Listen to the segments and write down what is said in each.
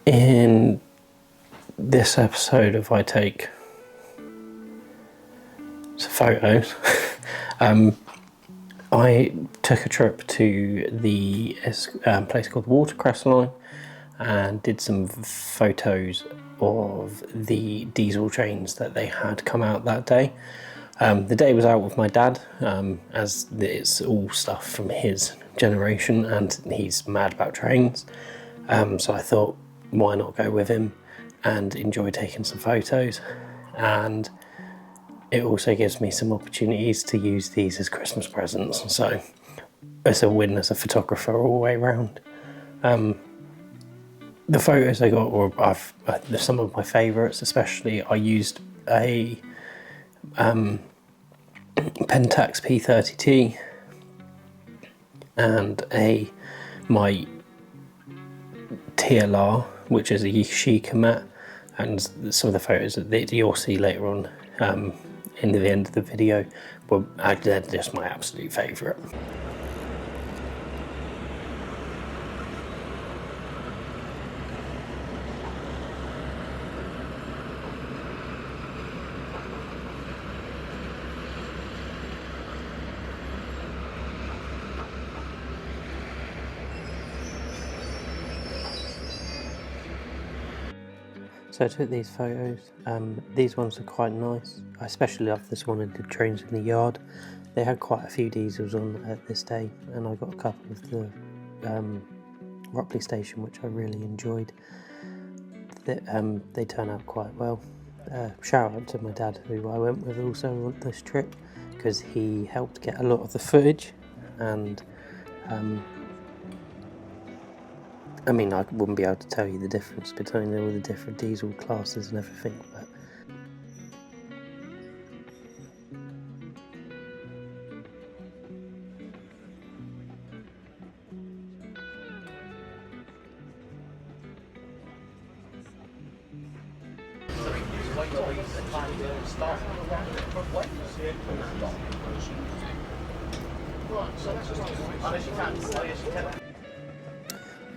In this episode of I Take Some Photos, I took a trip to the place called Watercress Line and did some photos of the diesel trains that they had come out that day. The day was out with my dad, as it's all stuff from his generation and he's mad about trains. So I thought, why not go with him and enjoy taking some photos? And it also gives me some opportunities to use these as Christmas presents. So it's a win as a photographer all the way around. The photos I got were some of my favourites, especially I used a Pentax P30T and my TLR, which is a Yashica matte, and some of the photos that you'll see later on in the end of the video they're just my absolute favourite. So I took these photos. These ones are quite nice. I especially love this one of the trains in the yard. They had quite a few diesels on at this day, and I got a couple of the Ropley station, which I really enjoyed. They turn out quite well. Shout out to my dad, who I went with also on this trip, because he helped get a lot of the footage, and I mean, I wouldn't be able to tell you the difference between all the different diesel classes and everything, but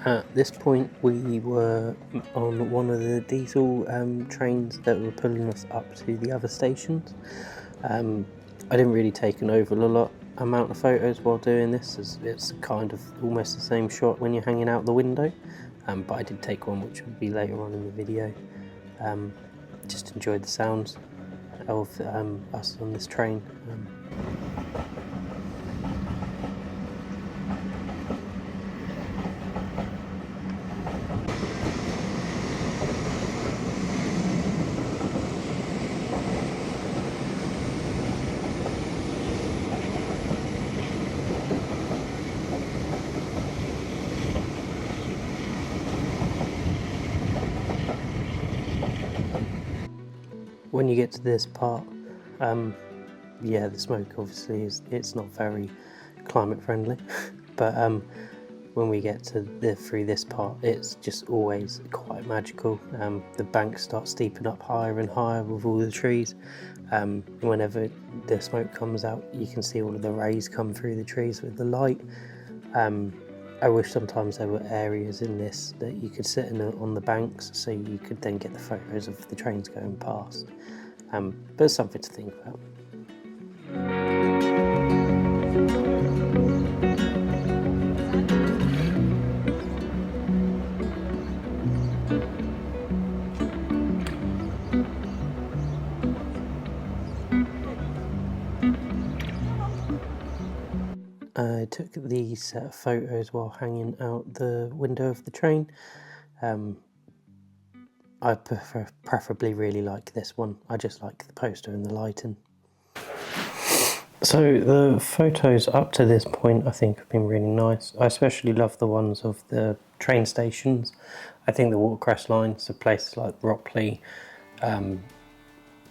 at this point we were on one of the diesel trains that were pulling us up to the other stations. I didn't really take an overall amount of photos while doing this, as it's kind of almost the same shot when you're hanging out the window, but I did take one which will be later on in the video. Just enjoyed the sounds of us on this train. When you get to this part, yeah, the smoke obviously it's not very climate friendly, but when we get to through this part, it's just always quite magical. The bank starts steeping up higher and higher with all the trees. Whenever the smoke comes out, you can see all of the rays come through the trees with the light. I wish sometimes there were areas in this that you could sit on the banks, so you could then get the photos of the trains going past. But it's something to think about. I took these photos while hanging out the window of the train. I preferably really like this one. I just like the poster and the lighting. So the photos up to this point I think have been really nice. I especially love the ones of the train stations. I think the Watercress Line, so places like Ropley,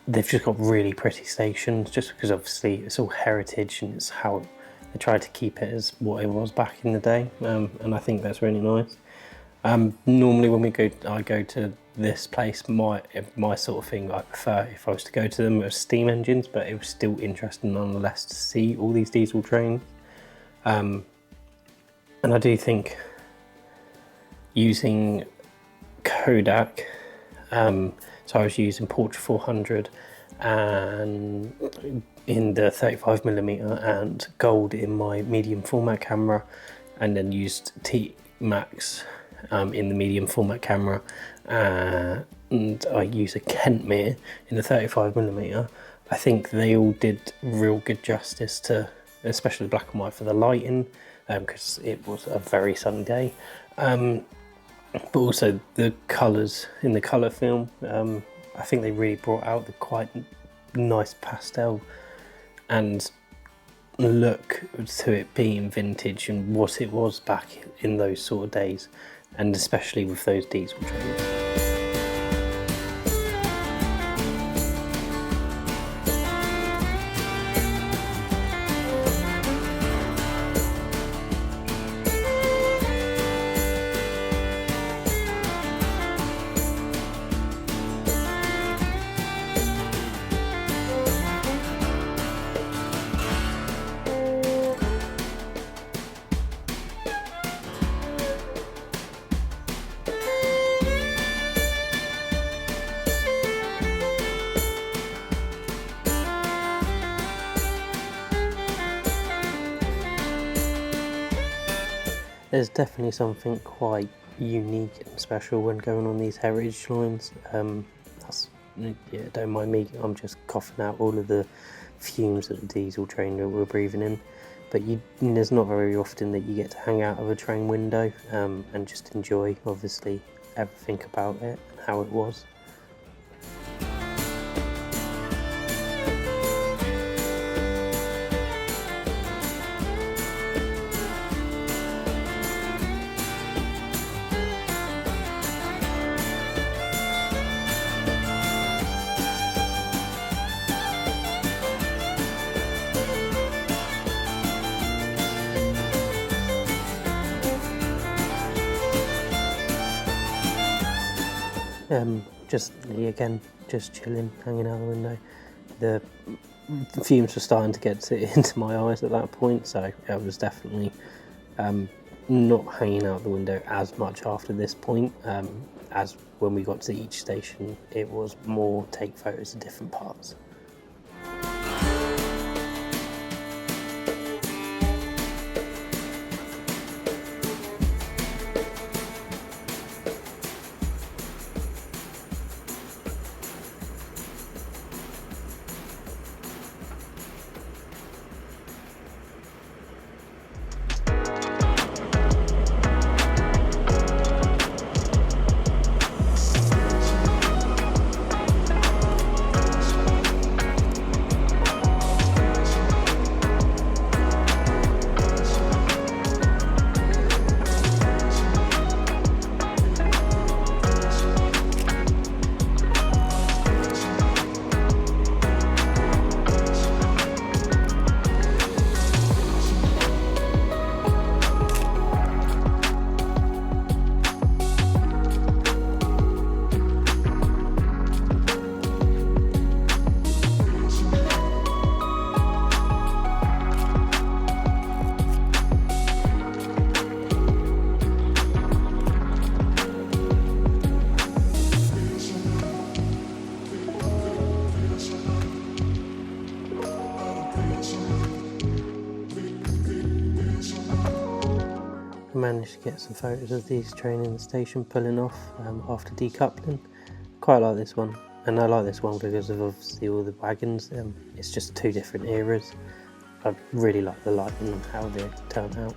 they've just got really pretty stations, just because obviously it's all heritage and it's how they tried to keep it as what it was back in the day, and I think that's really nice. Normally when I go to this place, my sort of thing, I prefer if I was to go to them with steam engines, but it was still interesting nonetheless to see all these diesel trains. And I do think using Kodak, so I was using Portra 400 and in the 35mm and gold in my medium format camera, and then used T-Max in the medium format camera, and I use a Kentmere in the 35mm. I think they all did real good justice to, especially black and white, for the lighting, because it was a very sunny day, but also the colours in the colour film. I think they really brought out the quite nice pastel and look to it being vintage and what it was back in those sort of days, and especially with those diesel trains. There's definitely something quite unique and special when going on these heritage lines. Yeah, don't mind me, I'm just coughing out all of the fumes that the diesel train that we're breathing in. But there's not very often that you get to hang out of a train window and just enjoy, obviously, everything about it and how it was. Just chilling, hanging out the window. The fumes were starting to get into my eyes at that point, so I was definitely not hanging out the window as much after this point. As when we got to each station, it was more take photos of different parts. Managed to get some photos of these train in the station pulling off after decoupling. Quite like this one, and I like this one because of obviously all the wagons. It's just two different eras. I really like the lighting and how they turn out.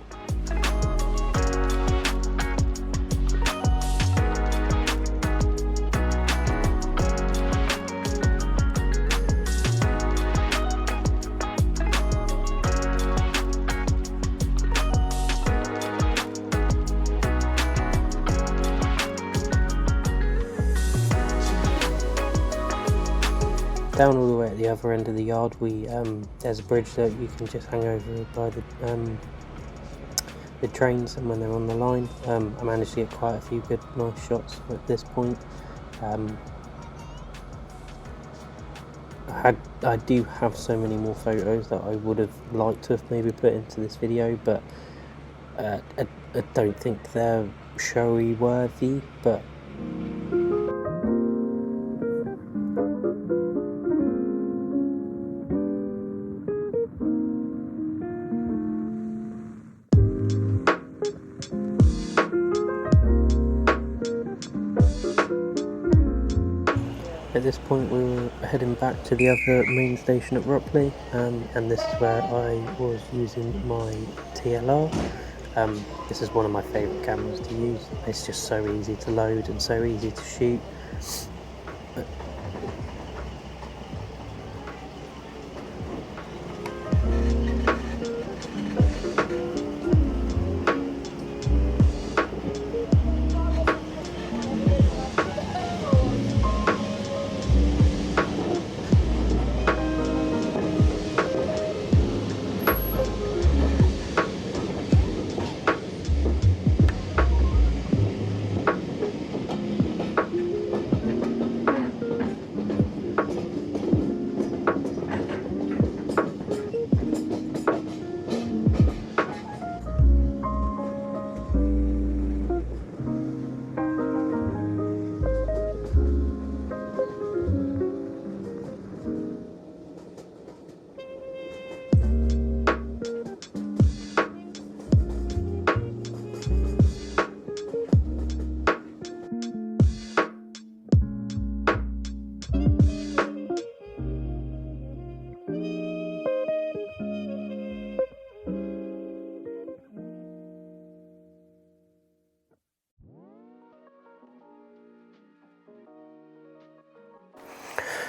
Down all the way at the other end of the yard, there's a bridge that you can just hang over by the trains, and when they're on the line, I managed to get quite a few good, nice shots at this point. I do have so many more photos that I would have liked to have maybe put into this video, but I don't think they're showy worthy, but At this point we were heading back to the other main station at Ropley, and this is where I was using my TLR. This is one of my favourite cameras to use. It's just so easy to load and so easy to shoot.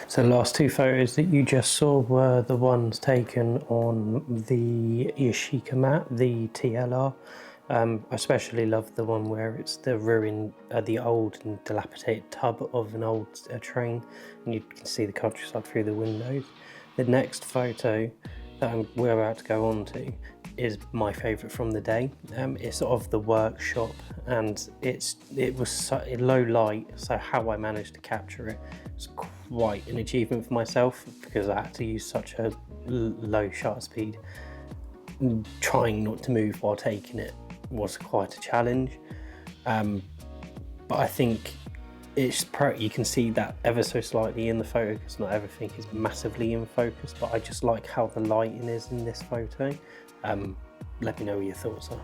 So the last two photos that you just saw were the ones taken on the Yashica mat, the TLR. I especially love the one where it's the ruined, the old and dilapidated tub of an old train, and you can see the countryside through the windows. The next photo that we're about to go on to is my favourite from the day. It's of the workshop, and it was so low light, so how I managed to capture it was quite an achievement for myself, because I had to use such a low shutter speed. Trying not to move while taking it was quite a challenge, but I think you can see that ever so slightly in the photo, because not everything is massively in focus, but I just like how the lighting is in this photo. Let me know what your thoughts are.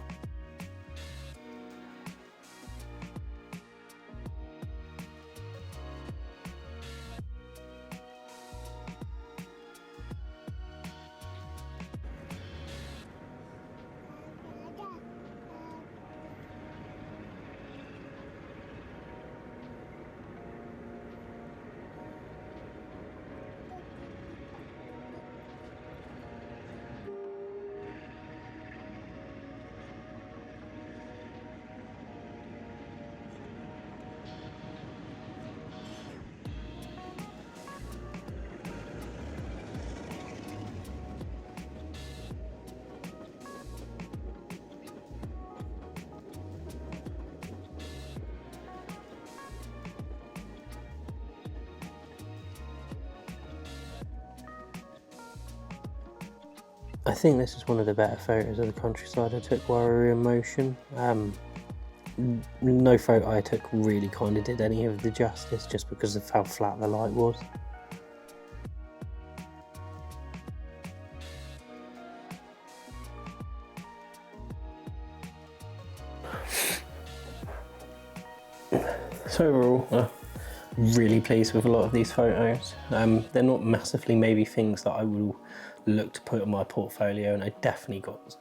I think this is one of the better photos of the countryside I took while we were in motion. No photo I took really kind of did any of the justice, just because of how flat the light was. So overall, really pleased with a lot of these photos. They're not massively maybe things that I will look to put in my portfolio, and I definitely got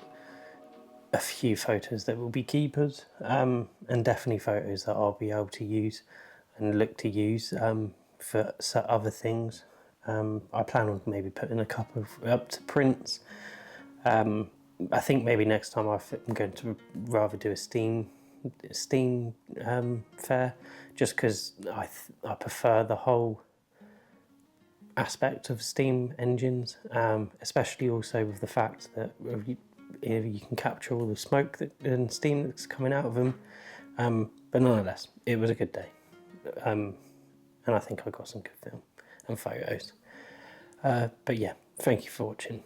a few photos that will be keepers, and definitely photos that I'll be able to use and look to use for other things. I plan on maybe putting a couple up to prints. I think maybe next time I'm going to rather do a steam fair, just because I prefer the whole aspect of steam engines, especially also with the fact that you can capture all the smoke and steam that's coming out of them. But nonetheless, it was a good day, and I think I got some good film and photos. But yeah, thank you for watching.